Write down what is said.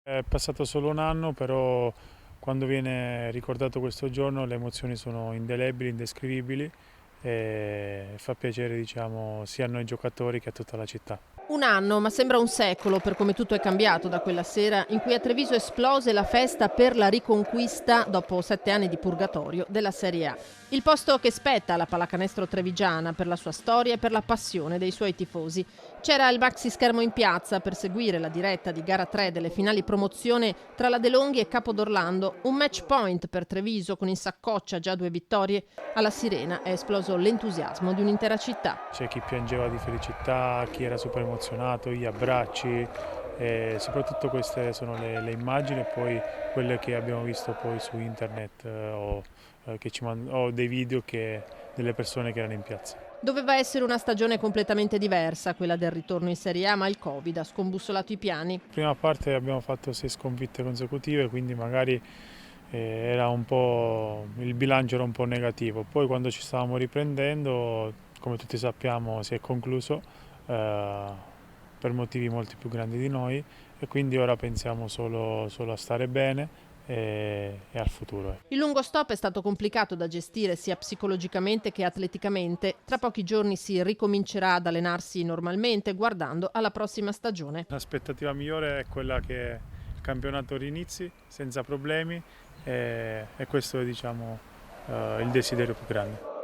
È passato solo un anno, però quando viene ricordato questo giorno le emozioni sono indelebili, indescrivibili e fa piacere, diciamo, sia a noi giocatori che a tutta la città. Un anno, ma sembra un secolo per come tutto è cambiato da quella sera in cui a Treviso esplose la festa per la riconquista, dopo 7 anni di purgatorio, della Serie A. Il posto che spetta alla pallacanestro trevigiana per la sua storia e per la passione dei suoi tifosi. C'era il maxi schermo in piazza per seguire la diretta di gara 3 delle finali promozione tra la De Longhi e Capodorlando, un match point per Treviso con in saccoccia già 2 vittorie. Alla sirena è esploso l'entusiasmo di un'intera città. C'è chi piangeva di felicità, chi era super emozionato, gli abbracci, e soprattutto queste sono le immagini e poi quelle che abbiamo visto poi su internet o dei video delle persone che erano in piazza. Doveva essere una stagione completamente diversa, quella del ritorno in Serie A, ma il Covid ha scombussolato i piani. Prima parte abbiamo fatto 6 sconfitte consecutive, quindi magari era un po', il bilancio era un po' negativo. Poi quando ci stavamo riprendendo, come tutti sappiamo, si è concluso per motivi molto più grandi di noi e quindi ora pensiamo solo a stare bene e al futuro. Il lungo stop è stato complicato da gestire sia psicologicamente che atleticamente. Tra pochi giorni si ricomincerà ad allenarsi normalmente, guardando alla prossima stagione. L'aspettativa migliore è quella che il campionato rinizi senza problemi e questo è, diciamo, il desiderio più grande.